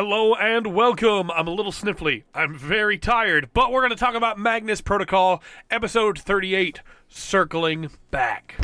Hello and welcome. I'm a little sniffly. I'm very tired, but we're going to talk about Magnus Protocol, episode 38, Circling Back.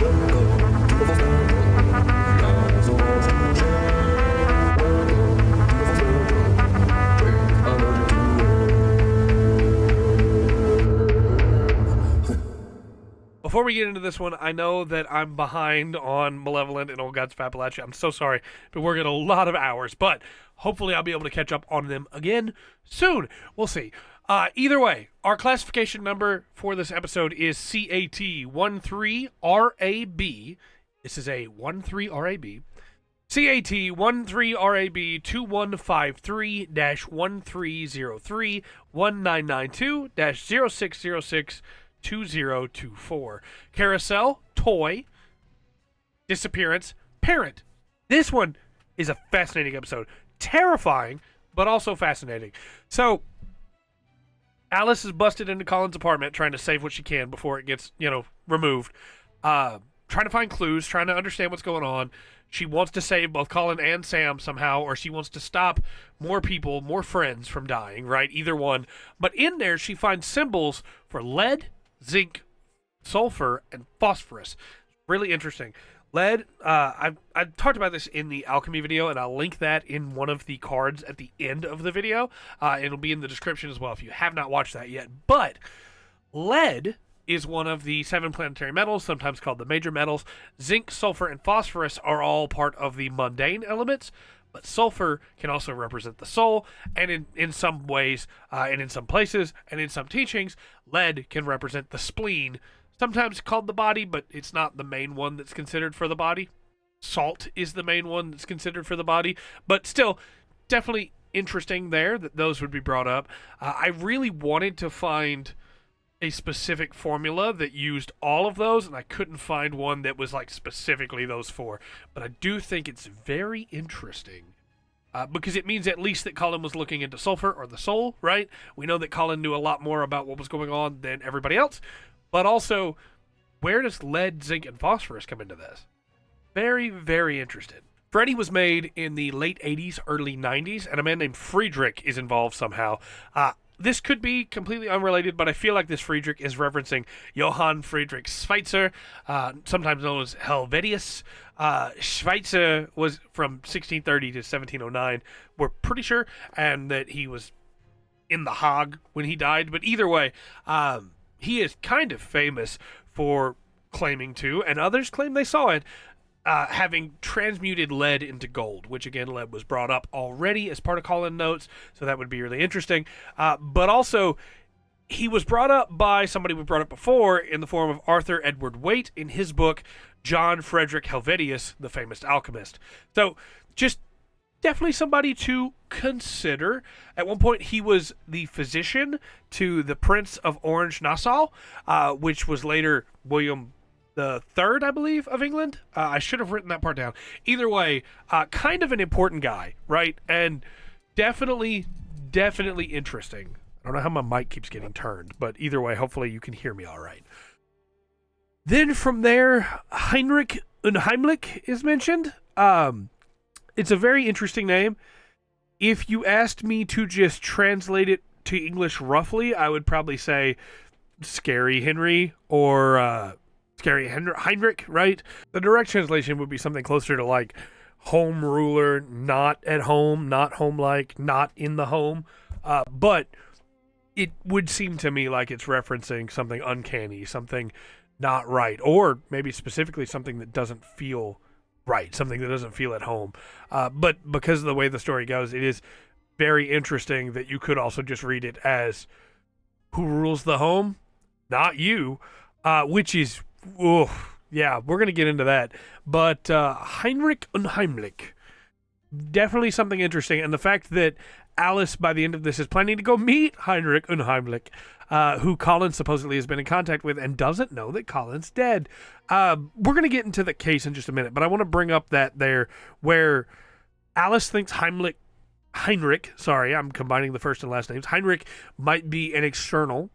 Before we get into this one, I know that I'm behind on Malevolent and Old Gods of Appalachia. I'm so sorry. Been working a lot of hours, but hopefully I'll be able to catch up on them again soon. We'll see. Either way, our classification number for this episode is CAT13RAB. This is a 13RAB. CAT13RAB 2153-1303-1992-0606 2024. Carousel, toy, disappearance, parent. This one is a fascinating episode. Terrifying, but also fascinating. So, Alice is busted into Colin's apartment trying to save what she can before it gets, removed. Trying to find clues, trying to understand what's going on. She wants to save both Colin and Sam somehow, or she wants to stop more people, more friends from dying, right? Either one. But in there, she finds symbols for lead, zinc, sulfur, and phosphorus. Really interesting. Lead, I've talked about this in the Alchemy video, and I'll link that in one of the cards at the end of the video. It'll be in the description as well if you have not watched that yet. But lead is one of the 7 planetary metals, sometimes called the major metals. Zinc, sulfur, and phosphorus are all part of the mundane elements, but sulfur can also represent the soul, and in some ways, and in some places, and in some teachings, lead can represent the spleen, sometimes called the body, but it's not the main one that's considered for the body. Salt is the main one that's considered for the body, but still, definitely interesting there that those would be brought up. I really wanted to find a specific formula that used all of those, and I couldn't find one that was like specifically those 4. But I do think it's very interesting because it means at least that Colin was looking into sulfur or the soul, right? We know that Colin knew a lot more about what was going on than everybody else, but also where does lead, zinc, and phosphorus come into this? Very, very interested. Freddy was made in the late 80s, early 90s, and a man named Friedrich is involved somehow. This could be completely unrelated, but I feel like this Friedrich is referencing Johann Friedrich Schweitzer, sometimes known as Helvetius. Schweitzer was from 1630 to 1709, we're pretty sure, and that he was in the Hague when he died. But either way, he is kind of famous for claiming to, and others claim they saw it, having transmuted lead into gold, which again, lead was brought up already as part of Colin notes, so that would be really interesting. But also, he was brought up by somebody we brought up before in the form of Arthur Edward Waite in his book, John Frederick Helvetius, the famous alchemist. So, just definitely somebody to consider. At one point, he was the physician to the Prince of Orange-Nassau, which was later William the third, I believe, of England. I should have written that part down. Either way, kind of an important guy, right? And definitely interesting. I don't know how my mic keeps getting turned, but either way, hopefully you can hear me all right. Then from there, Hinrich Unheim is mentioned. It's a very interesting name. If you asked me to just translate it to English roughly, I would probably say Scary Henry or Scary Heinrich, right? The direct translation would be something closer to like home ruler, not at home, not home-like, not in the home. But it would seem to me like it's referencing something uncanny, something not right, or maybe specifically something that doesn't feel right, something that doesn't feel at home. But because of the way the story goes, it is very interesting that you could also just read it as who rules the home? Not you, which is yeah, we're going to get into that. But Hinrich Unheim, definitely something interesting. And the fact that Alice, by the end of this, is planning to go meet Hinrich Unheim, who Colin supposedly has been in contact with and doesn't know that Colin's dead. We're going to get into the case in just a minute, but I want to bring up that there where Alice thinks Hinrich, sorry, I'm combining the first and last names, Hinrich might be an external,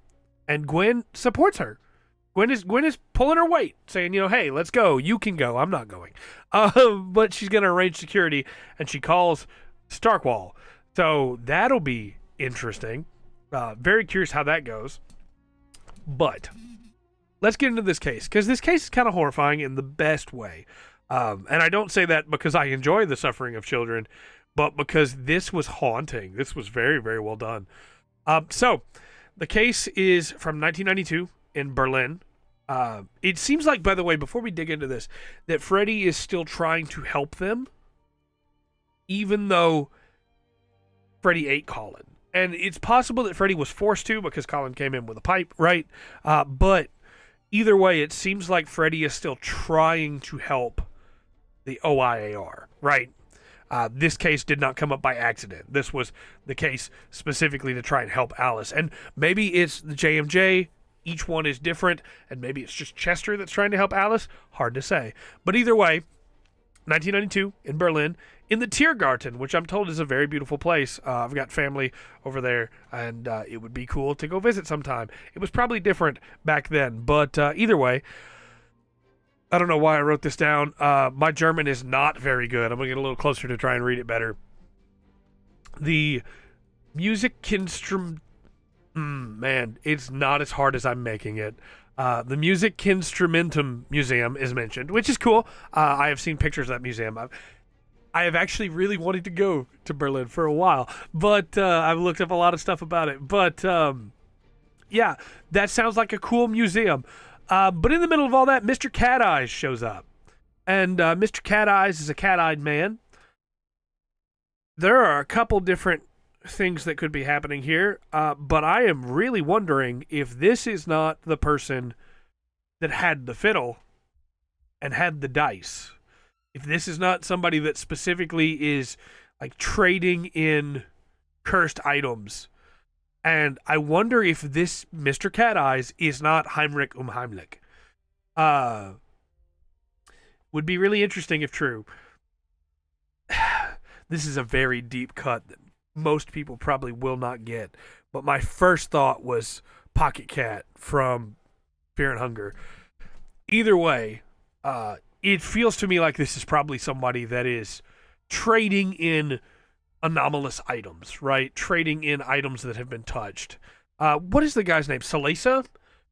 and Gwen supports her. Gwen is pulling her weight, saying, hey, let's go. You can go. I'm not going. But she's going to arrange security, and she calls Starkwall. So that'll be interesting. Very curious how that goes. But let's get into this case, because this case is kind of horrifying in the best way. And I don't say that because I enjoy the suffering of children, but because this was haunting. This was very, very well done. So the case is from 1992 in Berlin. It seems like, by the way, before we dig into this, that Freddy is still trying to help them, even though Freddy ate Colin. And it's possible that Freddy was forced to because Colin came in with a pipe, right? But either way, it seems like Freddy is still trying to help the OIAR, right? This case did not come up by accident. This was the case specifically to try and help Alice. And maybe it's the JMJ. Each one is different. And maybe it's just Chester that's trying to help Alice. Hard to say. But either way, 1992 in Berlin, in the Tiergarten, which I'm told is a very beautiful place. I've got family over there, and it would be cool to go visit sometime. It was probably different back then, but either way, I don't know why I wrote this down. My German is not very good. I'm going to get a little closer to try and read it better. The Musikinstrument... man, it's not as hard as I'm making it. The Musikinstrumentum Museum is mentioned, which is cool. I have seen pictures of that museum. I have actually really wanted to go to Berlin for a while, but I've looked up a lot of stuff about it. But yeah, that sounds like a cool museum. But in the middle of all that, Mr. Cat Eyes shows up. And Mr. Cat Eyes is a cat-eyed man. There are a couple different things that could be happening here, but I am really wondering if this is not the person that had the fiddle and had the dice. If this is not somebody that specifically is like trading in cursed items. And I wonder if this Mr. Cat Eyes is not Hinrich Unheimlich. Would be really interesting if true. This is a very deep cut that most people probably will not get. But my first thought was Pocket Cat from Fear and Hunger. Either way, it feels to me like this is probably somebody that is trading in anomalous items, right? Trading in items that have been touched. What is the guy's name? Salesa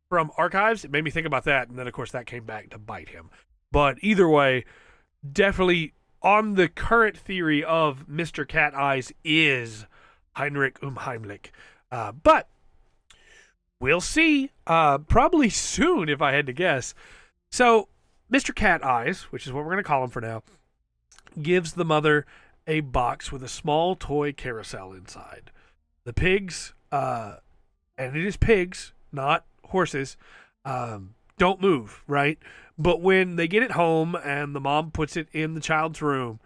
from Archives? It made me think about that, and then, of course, that came back to bite him. But either way, definitely on the current theory of Mr. Cat Eyes is Hinrich Unheimlich. But we'll see. Probably soon, if I had to guess. So, Mr. Cat Eyes, which is what we're going to call him for now, gives the mother a box with a small toy carousel inside. The pigs, and it is pigs, not horses, don't move, right? But when they get it home and the mom puts it in the child's room,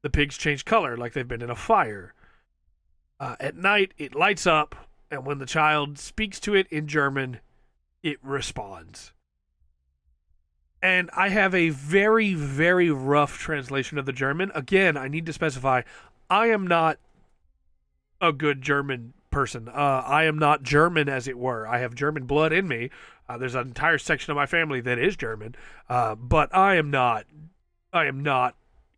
the pigs change color like they've been in a fire. At night, it lights up, and when the child speaks to it in German, it responds. And I have a very, very rough translation of the German. Again, I need to specify, I am not a good German person. I am not German, as it were. I have German blood in me. There's an entire section of my family that is German. But I am not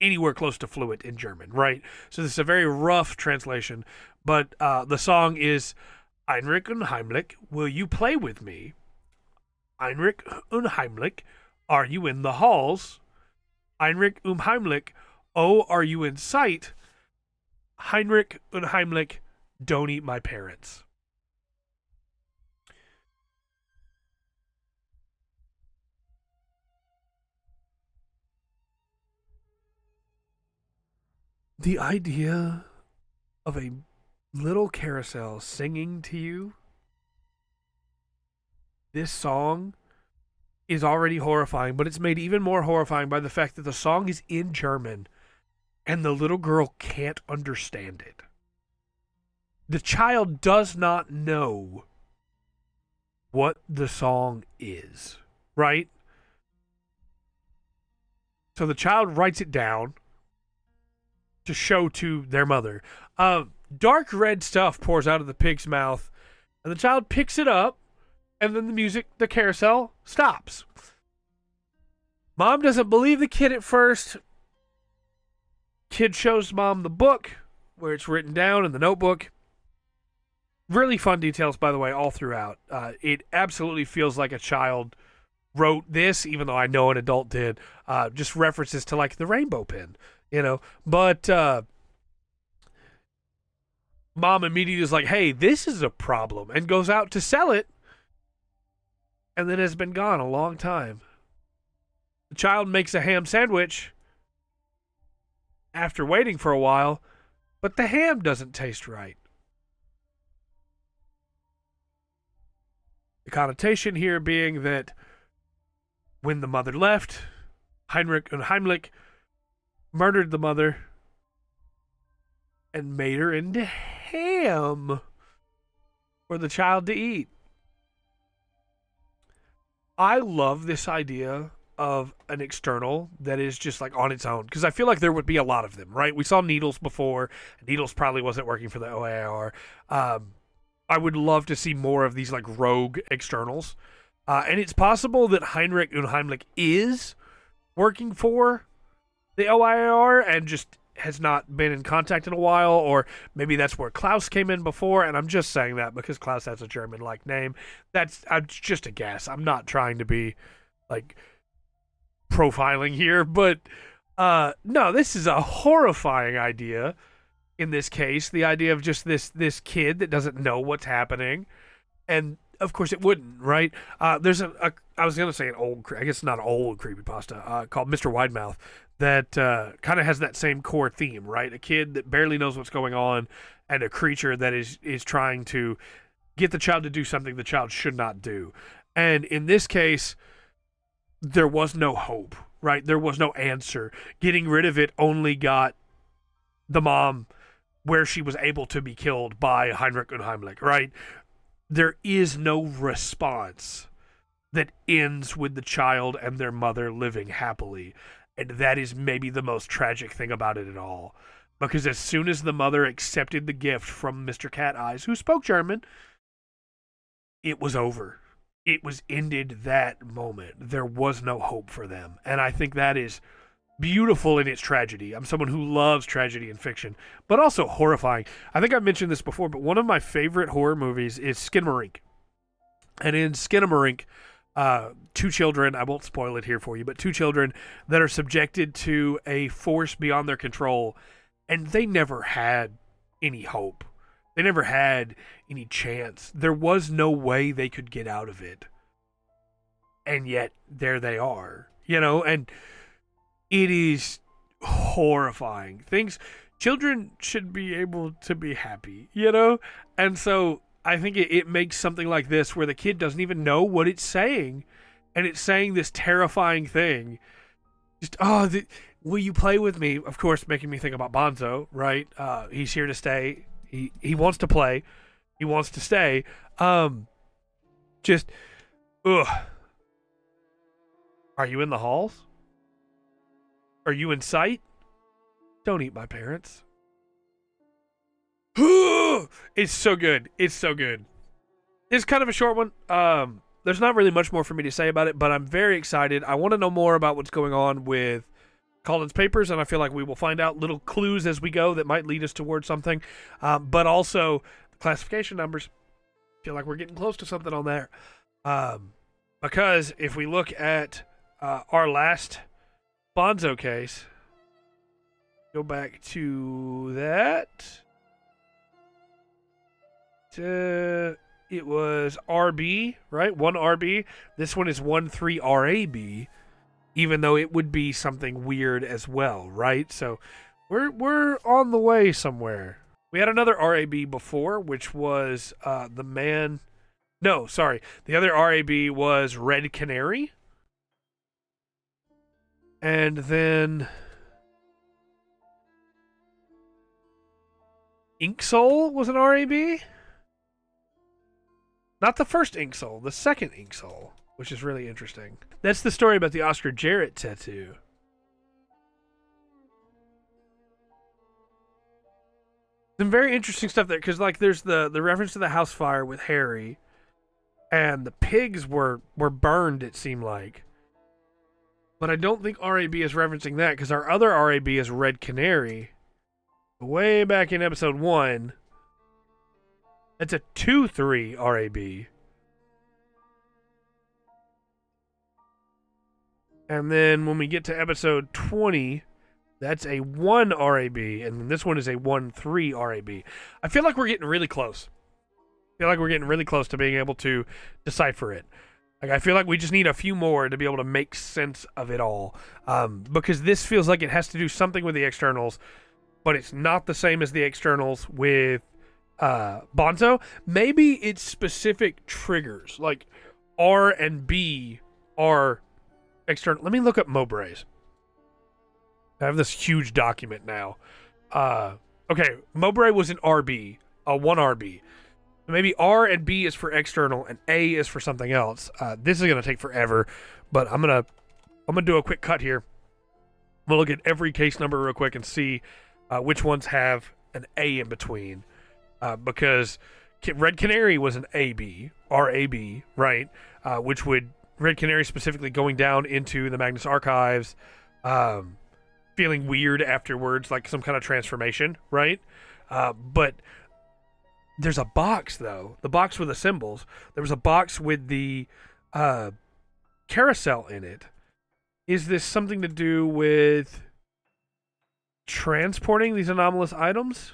anywhere close to fluent in German, right? So this is a very rough translation. But the song is, Hinrich Unheimlich, will you play with me? Hinrich Unheimlich, are you in the halls? Hinrich Unheimlich, oh, are you in sight? Hinrich Unheimlich, don't eat my parents. The idea of a little carousel singing to you this song is already horrifying, but it's made even more horrifying by the fact that the song is in German and the little girl can't understand it. The child does not know what the song is, right? So the child writes it down to show to their mother. Dark red stuff pours out of the pig's mouth, and the child picks it up, and then the carousel stops. Mom doesn't believe the kid at first. Kid shows mom the book. where it's written down in the notebook. Really fun details, by the way, all throughout. It absolutely feels like a child wrote this, even though I know an adult did. Just references to like the rainbow pen, But mom immediately is like, hey, this is a problem, and goes out to sell it, and then has been gone a long time. The child makes a ham sandwich after waiting for a while, but the ham doesn't taste right. The connotation here being that when the mother left, Hinrich Unheim murdered the mother and made her into ham for the child to eat. I love this idea of an external that is just like on its own, because I feel like there would be a lot of them, right? We saw Needles before. Needles probably wasn't working for the OAR. I would love to see more of these like rogue externals. And it's possible that Hinrich Unheim is working for the OIR and just has not been in contact in a while, or maybe that's where Klaus came in before, and I'm just saying that because Klaus has a German-like name. That's just a guess. I'm not trying to be, like, profiling here, but no, this is a horrifying idea in this case, the idea of just this kid that doesn't know what's happening, and of course it wouldn't, right? There's I was going to say I guess not old creepypasta, called Mr. Widemouth, that kind of has that same core theme, right? A kid that barely knows what's going on, and a creature that is trying to get the child to do something the child should not do. And in this case, there was no hope, right? There was no answer. Getting rid of it only got the mom where she was able to be killed by Hinrich Unheim, right? There is no response that ends with the child and their mother living happily. And that is maybe the most tragic thing about it at all. Because as soon as the mother accepted the gift from Mr. Cat Eyes, who spoke German, it was over. It was ended that moment. There was no hope for them. And I think that is beautiful in its tragedy. I'm someone who loves tragedy in fiction, but also horrifying. I think I've mentioned this before, but one of my favorite horror movies is Skinamarink. And in Skinamarink, two children, I won't spoil it here for you, but two children that are subjected to a force beyond their control, and they never had any hope. They never had any chance. There was no way they could get out of it. And yet, there they are, and it is horrifying. Children should be able to be happy, And so I think it makes something like this where the kid doesn't even know what it's saying, and it's saying this terrifying thing. Just, will you play with me? Of course, making me think about Bonzo, right? He's here to stay. He wants to play. He wants to stay. Just, ugh. Are you in the halls? Are you in sight? Don't eat my parents. It's so good. It's so good. It's kind of a short one. There's not really much more for me to say about it, but I'm very excited. I want to know more about what's going on with Colin's papers, and I feel like we will find out little clues as we go that might lead us towards something. But also, the classification numbers. I feel like we're getting close to something on there. Because if we look at our last Bonzo case, go back to that. It was RB, right? 1 RB. This one is 1-3 RAB, even though it would be something weird as well, right? So we're on the way somewhere. We had another RAB before, which was the man. No, sorry. The other RAB was Red Canary. And then Ink Soul was an RAB. Not the first Ink Soul, the second Ink Soul, which is really interesting. That's the story about the Oscar Jarrett tattoo. Some very interesting stuff there, because like there's the reference to the house fire with Harry, and the pigs were burned, it seemed like. But I don't think RAB is referencing that, because our other RAB is Red Canary. Way back in episode 1, that's a 2-3 RAB. And then when we get to episode 20, that's a 1 RAB, and this one is a 1-3 RAB. I feel like we're getting really close. To being able to decipher it. Like, I feel like we just need a few more to be able to make sense of it all. Because this feels like it has to do something with the externals, but it's not the same as the externals with Bonzo. Maybe it's specific triggers, like R and B are external. Let me look up Mowbray's. I have this huge document now. Okay, Mowbray was an RB, a 1 RB. Maybe R and B is for external and A is for something else. This is going to take forever, but I'm gonna do a quick cut here. I'm going to look at every case number real quick and see which ones have an A in between. Because Red Canary was an AB, RAB, right? Which would, Red Canary specifically going down into the Magnus archives, feeling weird afterwards, like some kind of transformation, right? But there's a box, though. The box with the symbols. There was a box with the carousel in it. Is this something to do with transporting these anomalous items?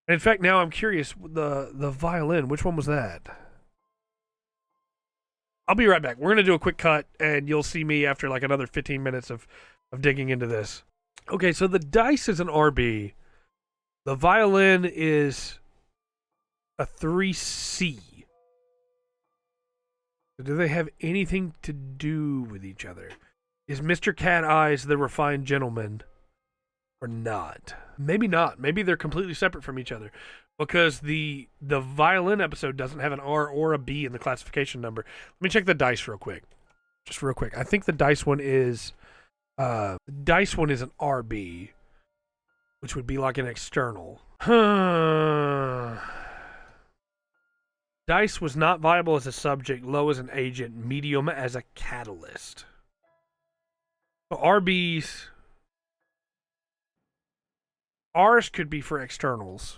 In fact, now I'm curious, the violin, which one was that? I'll be right back. We're going to do a quick cut, and you'll see me after like another 15 minutes of digging into this. Okay, so the dice is an RB. The violin is a 3C. Do they have anything to do with each other? Is Mr. Cat Eyes the refined gentleman or not? Maybe not. Maybe they're completely separate from each other, because the violin episode doesn't have an R or a B in the classification number. Let me check the dice real quick. Just real quick. I think the dice one is an RB, which would be like an external. Dice was not viable as a subject, low as an agent, medium as a catalyst. So RBs, R's could be for externals.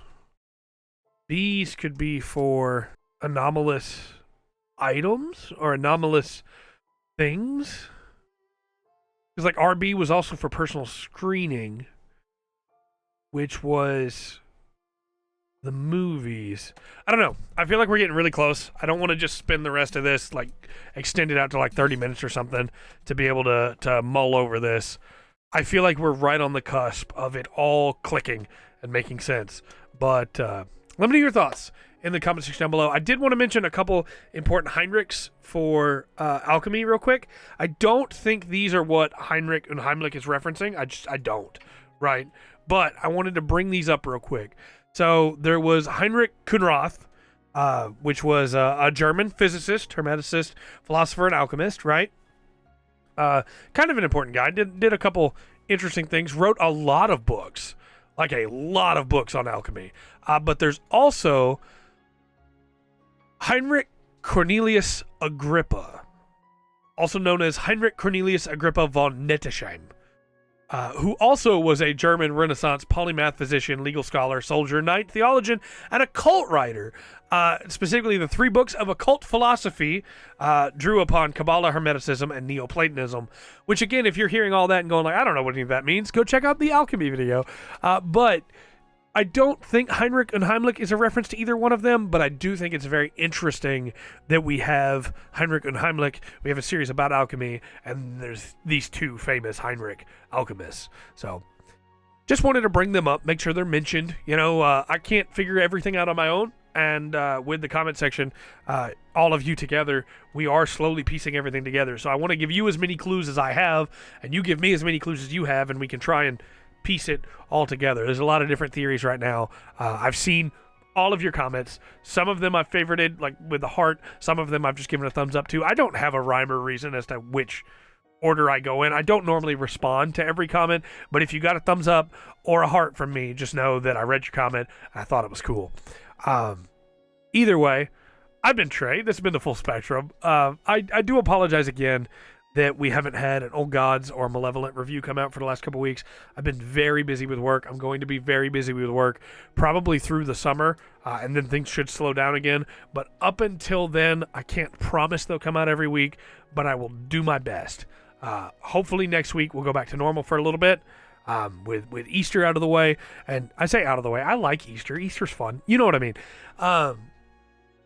B's could be for anomalous items or anomalous things. Because like RB was also for personal screening, which was the movies. I don't know. I feel like we're getting really close. I don't want to just spend the rest of this, like, extend it out to like 30 minutes or something to be able to mull over this. I feel like we're right on the cusp of it all clicking and making sense. But let me know your thoughts in the comment section down below. I did want to mention a couple important Hinrichs for Alchemy real quick. I don't think these are what Hinrich Unheim is referencing. I don't, right? But I wanted to bring these up real quick. So there was Hinrich Unheim, which was a German physicist, hermeticist, philosopher, and alchemist, right? Kind of an important guy. Did a couple interesting things. Wrote a lot of books, like a lot of books on alchemy. But there's also Heinrich Cornelius Agrippa, also known as Heinrich Cornelius Agrippa von Nettesheim, who also was a German Renaissance polymath physician, legal scholar, soldier, knight, theologian, and occult writer. Specifically, the 3 books of occult philosophy drew upon Kabbalah, Hermeticism, and Neoplatonism, which, again, if you're hearing all that and going like, I don't know what any of that means, go check out the Alchemy video. But I don't think Hinrich Unheim is a reference to either one of them, but I do think it's very interesting that we have Hinrich Unheim. We have a series about alchemy, and there's these 2 famous Heinrich alchemists. So just wanted to bring them up, make sure they're mentioned. You know, I can't figure everything out on my own, and with the comment section, all of you together, we are slowly piecing everything together. So I want to give you as many clues as I have, and you give me as many clues as you have, and we can try and piece it all together. There's a lot of different theories right now. I've seen all of your comments. Some of them I've favorited, like with the heart. Some of them I've just given a thumbs up to. I don't have a rhyme or reason as to which order I go in. I don't normally respond to every comment, but if you got a thumbs up or a heart from me, just know that I read your comment and I thought it was cool. Either way, I've been Trey. This has been the Full Spectrum. I do apologize again that we haven't had an Old Gods or Malevolent review come out for the last couple weeks. I've been very busy with work. I'm going to be very busy with work probably through the summer, and then things should slow down again. But up until then, I can't promise they'll come out every week, but I will do my best. Hopefully next week we'll go back to normal for a little bit. With Easter out of the way, and I say out of the way, I like Easter. Easter's fun. You know what I mean?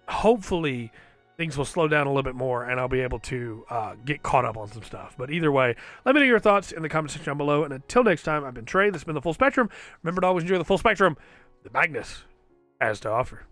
Hopefully things will slow down a little bit more, and I'll be able to get caught up on some stuff. But either way, let me know your thoughts in the comment section down below. And until next time, I've been Trey. This has been The Full Spectrum. Remember to always enjoy the full spectrum. The Magnus has to offer.